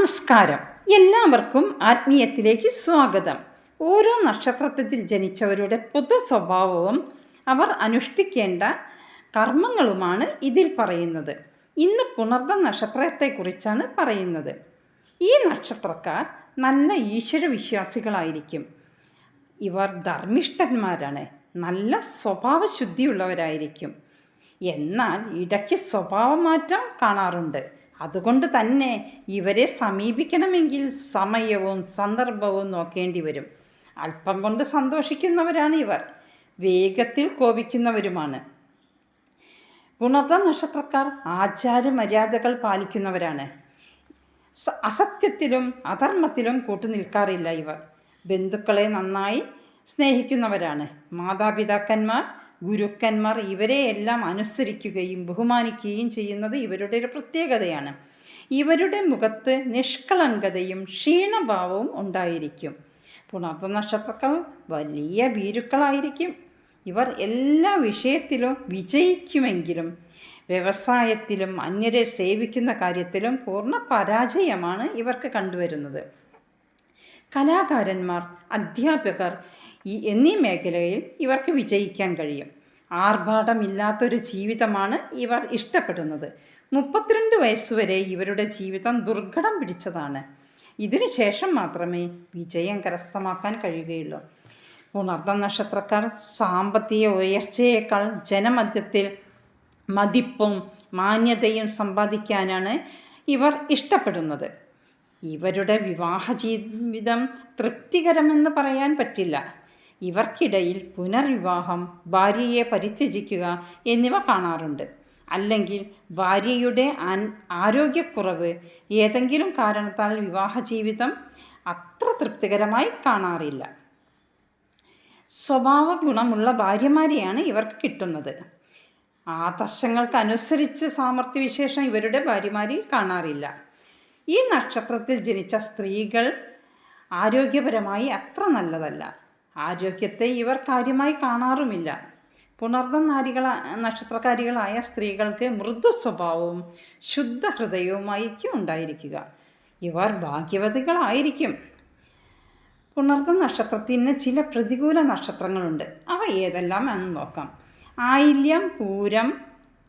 നമസ്കാരം. എല്ലാവർക്കും ആത്മീയത്തിലേക്ക് സ്വാഗതം. ഓരോ നക്ഷത്രത്തിൽ ജനിച്ചവരുടെ പൊതു സ്വഭാവവും അവർ അനുഷ്ഠിക്കേണ്ട കർമ്മങ്ങളുമാണ് ഇതിൽ പറയുന്നത്. ഇന്ന് പുണർദ നക്ഷത്രത്തെക്കുറിച്ചാണ് പറയുന്നത്. ഈ നക്ഷത്രക്കാർ നല്ല ഈശ്വരവിശ്വാസികളായിരിക്കും. ഇവർ ധർമ്മിഷ്ഠന്മാരാണ്. നല്ല സ്വഭാവശുദ്ധിയുള്ളവരായിരിക്കും. എന്നാൽ ഇടയ്ക്ക് സ്വഭാവമാറ്റം കാണാറുണ്ട്. അതുകൊണ്ട് തന്നെ ഇവരെ സമീപിക്കണമെങ്കിൽ സമയവും സന്ദർഭവും നോക്കേണ്ടി വരും. അല്പം കൊണ്ട് സന്തോഷിക്കുന്നവരാണ് ഇവർ. വേഗത്തിൽ കോപിക്കുന്നവരുമാണ്. പുണർദ നക്ഷത്രക്കാർ ആചാരമര്യാദകൾ പാലിക്കുന്നവരാണ്. അസത്യത്തിലും അധർമ്മത്തിലും കൂട്ടുനിൽക്കാറില്ല ഇവർ. ബന്ധുക്കളെ നന്നായി സ്നേഹിക്കുന്നവരാണ്. മാതാപിതാക്കന്മാർ, ഗുരുക്കന്മാർ ഇവരെയെല്ലാം അനുസരിക്കുകയും ബഹുമാനിക്കുകയും ചെയ്യുന്നത് ഇവരുടെ ഒരു പ്രത്യേകതയാണ്. ഇവരുടെ മുഖത്ത് നിഷ്കളങ്കതയും ക്ഷീണഭാവവും ഉണ്ടായിരിക്കും. പുണർദ നക്ഷത്രക്കാർ വലിയ ഭീരുക്കളായിരിക്കും. ഇവർ എല്ലാ വിഷയത്തിലും വിജയിക്കുമെങ്കിലും വ്യവസായത്തിലും അന്യരെ സേവിക്കുന്ന കാര്യത്തിലും പൂർണ്ണ പരാജയമാണ് ഇവർക്ക് കണ്ടുവരുന്നത്. കലാകാരന്മാർ, അധ്യാപകർ എന്നീ മേഖലയിൽ ഇവർക്ക് വിജയിക്കാൻ കഴിയും. ആർഭാടമില്ലാത്തൊരു ജീവിതമാണ് ഇവർ ഇഷ്ടപ്പെടുന്നത്. 32 വയസ്സുവരെ ഇവരുടെ ജീവിതം ദുർഘടം പിടിച്ചതാണ്. ഇതിനു ശേഷം മാത്രമേ വിജയം കരസ്ഥമാക്കാൻ കഴിയുകയുള്ളൂ. പുണർദ നക്ഷത്രക്കാർ സാമ്പത്തിക ഉയർച്ചയേക്കാൾ ജനമധ്യത്തിൽ മതിപ്പും മാന്യതയും സമ്പാദിക്കാനാണ് ഇവർ ഇഷ്ടപ്പെടുന്നത്. ഇവരുടെ വിവാഹ ജീവിതം തൃപ്തികരമെന്ന് പറയാൻ പറ്റില്ല. ഇവർക്കിടയിൽ പുനർവിവാഹം, ഭാര്യയെ പരിത്യജിക്കുക എന്നിവ കാണാറുണ്ട്. അല്ലെങ്കിൽ ഭാര്യയുടെ ആരോഗ്യക്കുറവ് ഏതെങ്കിലും കാരണത്താൽ വിവാഹ ജീവിതം അത്ര തൃപ്തികരമായി കാണാറില്ല. സ്വഭാവ ഗുണമുള്ള ഭാര്യമാരെയാണ് ഇവർക്ക് കിട്ടുന്നത്. ആദർശങ്ങൾക്കനുസരിച്ച് സാമർഥ്യവിശേഷം ഇവരുടെ ഭാര്യമാരിൽ കാണാറില്ല. ഈ നക്ഷത്രത്തിൽ ജനിച്ച സ്ത്രീകൾ ആരോഗ്യപരമായി അത്ര നല്ലതല്ല. ആരോഗ്യത്തെ ഇവർ കാര്യമായി കാണാറുമില്ല. പുണർദ നക്ഷത്രക്കാരികളായ സ്ത്രീകൾക്ക് മൃദു സ്വഭാവവും ശുദ്ധ ഹൃദയവുമായിരിക്കും ഉണ്ടായിരിക്കുക. ഇവർ ഭാഗ്യവതികളായിരിക്കും. പുണർദ നക്ഷത്രത്തിന് ചില പ്രതികൂല നക്ഷത്രങ്ങളുണ്ട്. അവ ഏതെല്ലാം എന്ന് നോക്കാം. ആയില്യം, പൂരം,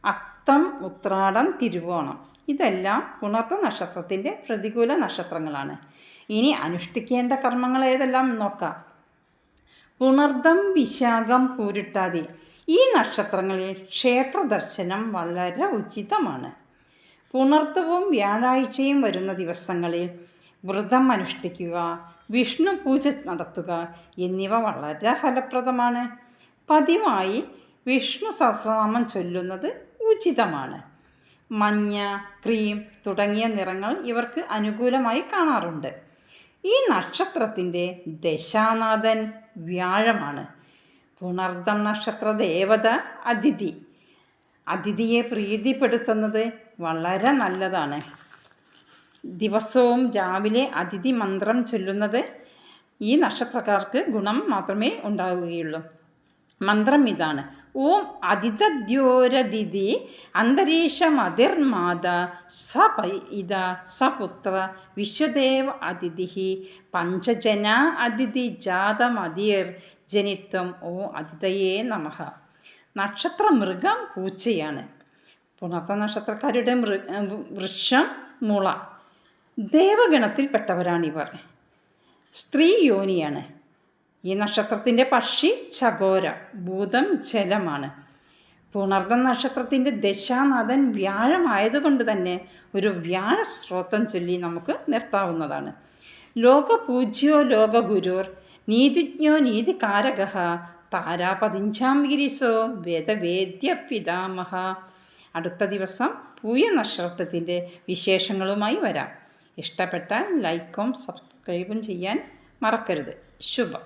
അത്തം, ഉത്രാടം, തിരുവോണം ഇതെല്ലാം പുണർദ നക്ഷത്രത്തിൻ്റെ പ്രതികൂല നക്ഷത്രങ്ങളാണ്. ഇനി അനുഷ്ഠിക്കേണ്ട കർമ്മങ്ങൾ ഏതെല്ലാം നോക്കാം. പുണർദം, വിശാഖം, പൂരിട്ടാതി ഈ നക്ഷത്രങ്ങളിൽ ക്ഷേത്ര ദർശനം വളരെ ഉചിതമാണ്. പുണർദവും വ്യാഴാഴ്ചയും വരുന്ന ദിവസങ്ങളിൽ വ്രതം അനുഷ്ഠിക്കുക, വിഷ്ണു പൂജ നടത്തുക എന്നിവ വളരെ ഫലപ്രദമാണ്. പതിവായി വിഷ്ണു സഹസ്രനാമം ചൊല്ലുന്നത് ഉചിതമാണ്. മഞ്ഞ, ക്രീം തുടങ്ങിയ നിറങ്ങൾ ഇവർക്ക് അനുകൂലമായി കാണാറുണ്ട്. ഈ നക്ഷത്രത്തിൻ്റെ ദശാനാഥൻ വ്യാഴമാണ്. പുണർദം നക്ഷത്ര ദേവത അതിഥി. അതിഥിയെ പ്രീതിപ്പെടുത്തുന്നത് വളരെ നല്ലതാണ്. ദിവസവും രാവിലെ അതിഥി മന്ത്രം ചൊല്ലുന്നത് ഈ നക്ഷത്രക്കാർക്ക് ഗുണം മാത്രമേ ഉണ്ടാവുകയുള്ളൂ. മന്ത്രം ഇതാണ്: ഓം അതിഥദ്യോരതിഥി അന്തരീക്ഷമതിർമാത സ പൈത സപുത്ര വിശ്വദേവ അതിഥി പഞ്ചജന അതിഥി ജാതമതിർ ജനിത്വം ഓ അതിഥയേ നമഃ. നക്ഷത്ര മൃഗം പൂച്ചയാണ്. പുണർദ നക്ഷത്രക്കാരുടെ വൃക്ഷം മുള. ദേവഗണത്തിൽപ്പെട്ടവരാണിവർ. സ്ത്രീ യോനിയാണ്. ഈ നക്ഷത്രത്തിൻ്റെ പക്ഷി ചകോര. ഭൂതം ജലമാണ്. പുണർദ നക്ഷത്രത്തിൻ്റെ ദശാനാഥൻ വ്യാഴമായതുകൊണ്ട് തന്നെ ഒരു വ്യാഴ സ്തോത്രം ചൊല്ലി നമുക്ക് നിർത്താവുന്നതാണ്. ലോകപൂജ്യോ ലോകഗുരുർ നീതിജ്ഞോ നീതികാരകഃ താരാപതിഞ്ചാം ഗിരിസോ വേദവേദ്യ പിതാമഹ. അടുത്ത ദിവസം പൂയ നക്ഷത്രത്തിൻ്റെ വിശേഷങ്ങളുമായി വരാം. ഇഷ്ടപ്പെട്ടാൽ ലൈക്കും സബ്സ്ക്രൈബും ചെയ്യാൻ മറക്കരുത്. ശുഭം.